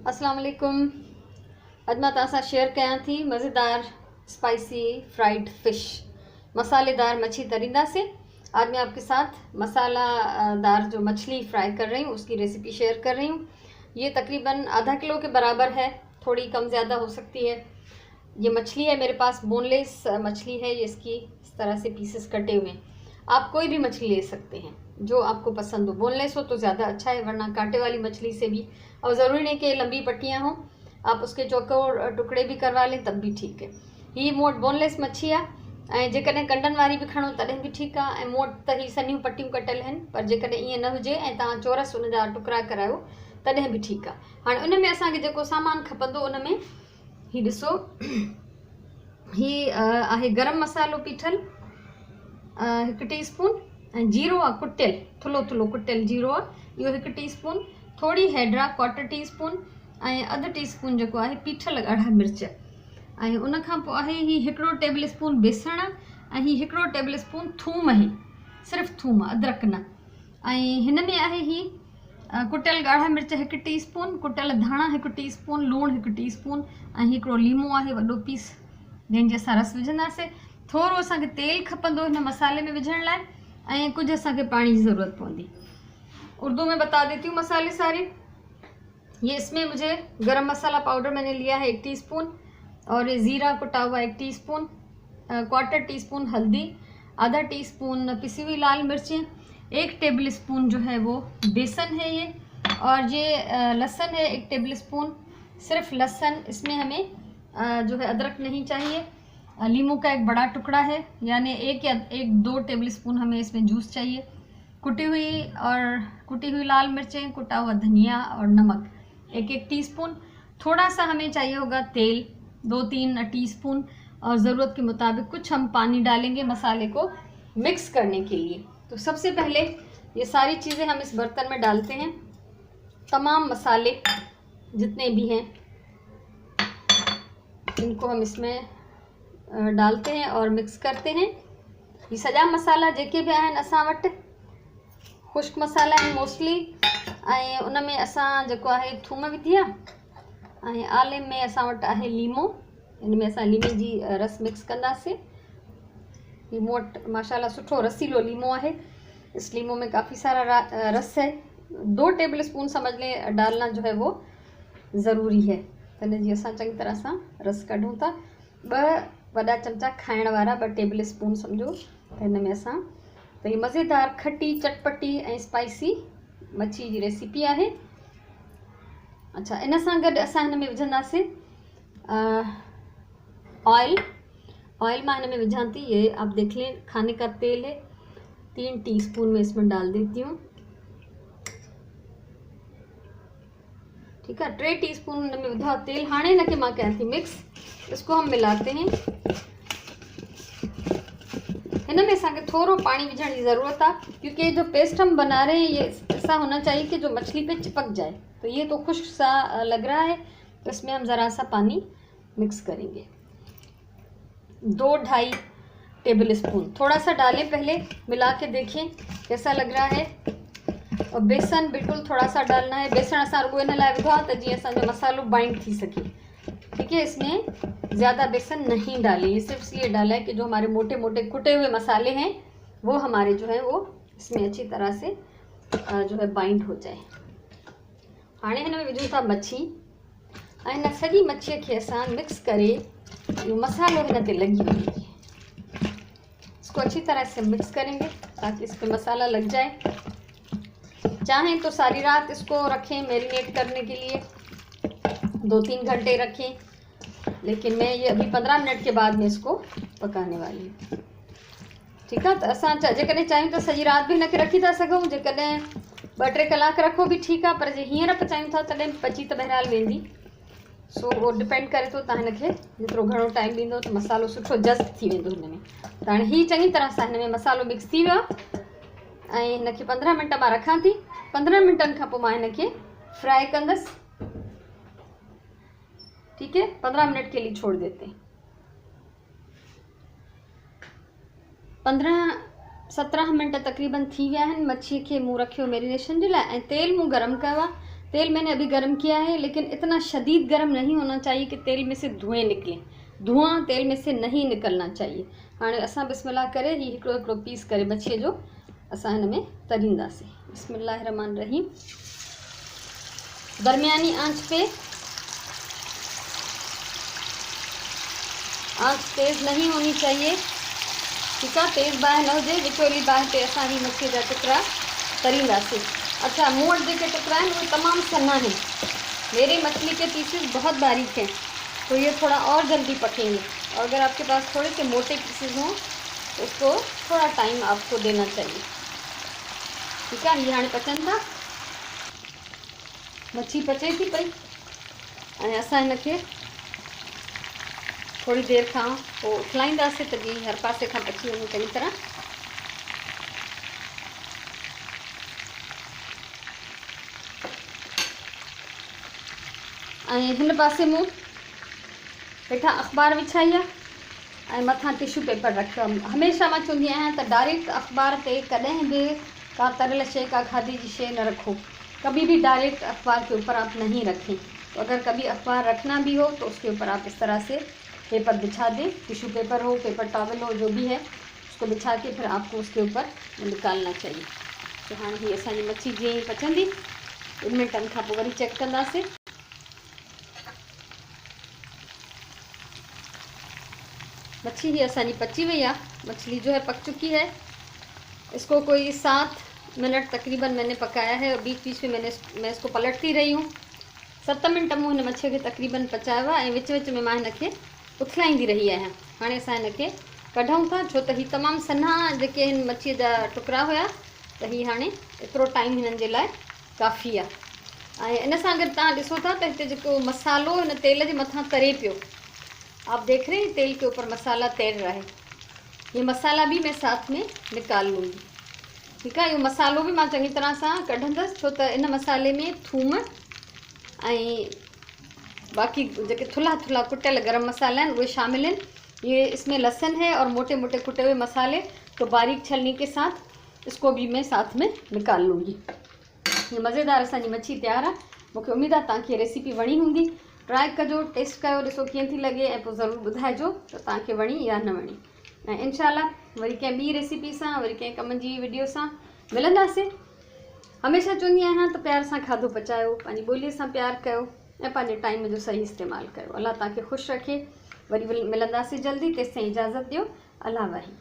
अस्सलाम वालेकुम। अॼु मां तव्हां सां शेयर कयां थी मज़ेदार स्पाइसी फ्राइड फ़िश, मसालेदार मच्छी तरींदासीं। आज मैं आपके साथ मसालादार जो मछली फ्राई कर रही हूँ उसकी रेसिपी शेयर कर रही हूँ। ये तकरीबन आधा किलो के बराबर है, थोड़ी कम ज़्यादा हो सकती है। ये मछली है मेरे पास, बोनलेस मछली है। ये इसकी इस तरह से पीसेस कटे हुए हैं। आप कोई भी मछली ले सकते हैं जो आपको पसंद हो। बोनलेस हो तो ज़्यादा अच्छा है, वरना कांटे वाली मछली से भी, और ज़रूरी नहीं कि लंबी पट्टियाँ हों, आप उसके चौकोर टुकड़े भी करवा लें तब भी ठीक है। ही मोट बोनलेस मच्छी आहे ऐं जेकॾहिं कंडनि वारी बि खणो तॾहिं बि ठीकु आहे। ऐं मोट त ही सन्हियूं पट्टियूं कटियल आहिनि, पर जेकॾहिं ईअं न हुजे ऐं तव्हां चोरस उन जा टुकड़ा करायो तॾहिं बि ठीकु आहे। हाणे उन में असांखे जेको सामान खपंदो उन में ही ॾिसो, ही आहे गरम मसालो पीठल 1 टीस्पून, ऐं जीरो आहे कुटियल, थुल्हो थुल्हो कुटियल जीरो आहे, इहो 1 टीस्पून। थोड़ी हैड्रा 1/4 टीस्पून, ऐं अधु टीस्पून जेको आहे पीठल ॻाढ़ा मिर्च। ऐं उन खां पोइ आहे ही 1 टेबल स्पून बेसण, ऐं ही 1 टेबल स्पून थूम आहे, सिर्फ़ु थूम, अदरक न। ऐं हिन में आहे ही कुटियल ॻाढ़ा मिर्च 1 टीस्पून, कुटियल धाणा 1 टीस्पून, लूणु 1 टीस्पून, ऐं हिकिड़ो लीमो आहे वॾो पीस जंहिंजे असां रस विझंदासीं। थोरो असांखे तेल खपंदो हिन मसाले में विझण लाइ, ऐं कुछ असांखे पानी की ज़रूरत पवंदी। उर्दू में बता देती हूँ मसाले सारे। ये इसमें मुझे गरम मसाला पाउडर मैंने लिया है 1 टीस्पून, और ये ज़ीरा कुटा हुआ 1 टीस्पून, 1/4 टीस्पून हल्दी, आधा टीस्पून पिसी हुई लाल मिर्चें, 1 टेबल स्पून जो है वो बेसन है ये, और ये लहसुन है 1 टेबल स्पून, सिर्फ लहसुन। इसमें हमें जो है अदरक नहीं चाहिए। लीमू का 1 बड़ा टुकड़ा है, यानी 1 टेबल स्पून हमें इसमें जूस चाहिए। कुटी हुई लाल मिर्चें, कुटा हुआ धनिया और नमक 1 टीस्पून। थोड़ा सा हमें चाहिए होगा तेल, 2-3 टीस्पून, और ज़रूरत के मुताबिक कुछ हम पानी डालेंगे मसाले को मिक्स करने के लिए। तो सबसे पहले ये सारी चीज़ें हम इस बर्तन में डालते हैं। तमाम मसाले जितने भी हैं इनको हम इसमें डालते हैं और मिक्स करते हैं। ये सॼा मसाला जेके भी आहिनि असां वटि खुश्क मसाला आहिनि मोस्टली, ऐं उन में असां जेको आहे थूम विधी आहे, ऐं आले में असां वटि आहे लीमो, इन में असां लीमे जी रस मिक्स कंदासीं। लीमो वटि माशाल्लाह सुठो रसीलो लीमो आहे, इस लीमो में काफ़ी सारा रस है। 2 टेबल स्पून समझ लें डालना जो है वो ज़रूरी है। त इन जी असां चङी तरह सां रस कढूं था। 2 वॾा चमचा खाइण वारा 2 टेबल स्पून सम्झो। त हिन में असां त ये मज़ेदार खटी चटपटी ऐं स्पाइसी मच्छी जी रेसिपी आहे। अच्छा, इन सां गॾु असां हिन में विझंदासीं ऑयल मां हिन में विझां थी। ये आप देख लें, खाने का तेल है, 3 टीस्पून में इसमें डाल देती हूँ। ठीक है, 3 टीस्पून हिन में विधा तेल। हाणे हिनखे मां कयां थी मिक्स, इसको हम मिलाते हैं। हिन में असांखे थोड़ो पानी विझण की ज़रूरत है, क्योंकि जो पेस्ट हम बना रहे हैं ये ऐसा होना चाहिए कि जो मछली पे चिपक जाए। तो ये तो खुश्क सा लग रहा है, तो इसमें हम ज़रा सा पानी मिक्स करेंगे। 2-2.5 टेबल स्पून, थोड़ा सा डालें, पहले मिला के देखें कैसा लग रहा है। और बेसन बिल्कुल थोड़ा सा डालना है। बेसन असां रुगो इन लाइ विधो आहे त जीअं असांजो मसालो बाइंड थी सके। ठीक है, इसमें ज़्यादा बेसन नहीं डालें, ये सिर्फ इसलिए डाला है कि जो हमारे मोटे मोटे कुटे हुए मसाले हैं वो हमारे जो है वो इसमें अच्छी तरह से जो है बाइंड हो जाए। हाणे हिन में विझूं था मच्छी, ऐं हिन सॼी मच्छीअ खे असां मिक्स करे इहो मसालो हिन ते लगी वञे। इसको अच्छी तरह से मिक्स करेंगे ताकि इस पर मसाला लग जाए। चाहें तो सारी रात इसको रखें मैरिनेट करने के लिए, 2-3 घंटे रखें, लेकिन मैं ये अभी 15 मिनट के बाद में इसको पकाने वाली हूँ। ठीक है, तो असां जेकॾहिं चाहियूं तो सॼी रात भी हिनखे रखी था सघूं, जेकॾहिं 2-3 कलाक रखो भी ठीकु आहे, पर जे हींअर पचायूं था तॾहिं पची त बहरहाल वेंदी। सो वो डिपेंड करे थो तव्हां हिनखे जेतिरो घणो टाइम ॾींदो त मसालो सुठो जज़्ब थी वेंदो हिन में। त हाणे हीअ चङी तरह सां हिन में मसालो मिक्स थी वियो आहे, ऐं हिनखे 15 मिनट मां रखां थी। 15 मिनटनि खां पोइ मां हिनखे फ्राई कंदसि। ठीक है, 15 मिनट के लिए छोड़ देते हैं। 15-17 मिनट तकरीबन थी विया आहिनि। मच्छी खे मूं रखियो मैरिनेशन जे लाइ, ऐं तेल मूं गरम कयो आहे। तेल मैंने अभी गर्म किया है, लेकिन इतना शदीद गर्म नहीं होना चाहिए कि तेल में से धुएं निकलें। धुआं तेल में से नहीं निकलना चाहिए। हाणे असां बिस्मिल्लाह करे ही हिकिड़ो हिकिड़ो पीस करे मच्छीअ जो असां हिन में तरींदासीं। बिस्मिल्लाह रहमान रहीम। दरमियानी आंच पे, आंच तेज़ नहीं होनी चाहिए, ठीक है। तेज़ बाहि न हुजे, विचोली बाहि ते असां ही मच्छी जा टुकड़ा तरींदासीं। अच्छा, मूं वटि जेके टुकड़ा आहिनि उहे तमामु सन्हा हैं। मेरे मछली के पीसेस बहुत बारीक हैं, तो ये थोड़ा और जल्दी पकेंगे। और अगर आपके पास थोड़े से मोटे पीसेस हों तो उसको थोड़ा टाइम आपको देना चाहिए, ठीक है। ये हाणे पचनि था, मच्छी पचे थी पई, ऐं असां हिनखे थोड़ी देर खां पोइ उथलाईंदासीं त जीअं हर पासे खां पची वञे चङी तरह। ऐं हिन पासे मूं हेठां अख़बार विछाई आहे ऐं मथां टिशू पेपर रखियो आहे। हमेशह मां चवंदी आहियां त डायरेक्ट अख़बार ते कॾहिं बि का तरियल शइ, का खाधी की शइ न रखो। कभी भी डायरेक्ट अखबार के ऊपर आप नहीं रखें। तो अगर कभी अखबार रखना भी हो तो उसके ऊपर आप इस तरह से पेपर बिछा दें, टिश्यू पेपर हो, पेपर टॉवल हो, जो भी है उसको बिछा के फिर आपको उसके ऊपर निकालना चाहिए। तो हाँ, ही असांजी मच्छी जीअं ई पचंदी 2 मिनटनि खां पोइ वरी चेक कंदासीं। मच्छी ही असांजी पची वही है, मछली जो है पक चुकी है। इसको कोई 7 मिनट तकरीबन मैंने पकाया है और बीच बीच में मैं इसको पलटती रही हूँ। 7 मिनट मूं हिन मच्छीअ खे तकरीबन पचायो आहे ऐं विच विच में मां हिनखे उथलाईंदी रही आहियां। हाणे असां हिनखे कढूं था, छो त हीअ तमामु सन्हा जेके हिन मच्छीअ जा टुकड़ा हुया, त हीअ हाणे एतिरो टाइम हिननि जे लाइ काफ़ी आहे। ऐं इन सां अगरि तव्हां ॾिसो था त हिते जेको मसालो हिन तेल जे मथां तरे पियो, आप देख रहे हैं तेल के ऊपर मसाला तैर रहा है। ये मसाला भी मैं साथ में निकाल लूँगी, ठीक है। ये मसालो भी मां चंगी तरह से कढंदसि, छो त इन मसाले में थूम ऐं बाकी जेके थुल्हा थुल्हा कुटियल गरम मसाला हैं वो शामिल हैं। ये इसमें लहसुन है और मोटे मोटे कुटे हुए मसाले, तो बारीक छलनी के साथ इसको भी मैं साथ में निकाल लूँगी। ये मज़ेदार असांजी मच्छी तैयार है। मूंखे उम्मीद है तव्हांखे रेसिपी वणी हूंदी। ट्राई कजो, टेस्ट कयो, ॾिसो कीअं थी लॻे ऐं पोइ ज़रूरु ॿुधाइजो त तव्हांखे वणी या न वणी। ऐं इंशाल्लाह वरी कंहिं ॿी रेसिपी सां, वरी कंहिं कम जी वीडियो सां मिलंदासीं। हमेशह चवंदी आहियां त प्यार सां खाधो पचायो, पंहिंजी ॿोलीअ सां प्यार कयो ऐं पंहिंजे टाइम जो सही इस्तेमालु कयो। अल्लाह तव्हांखे ख़ुशि रखे। वरी मिलंदासीं जल्दी, तेसिताईं इजाज़त ॾियो। अल्लाह वाही।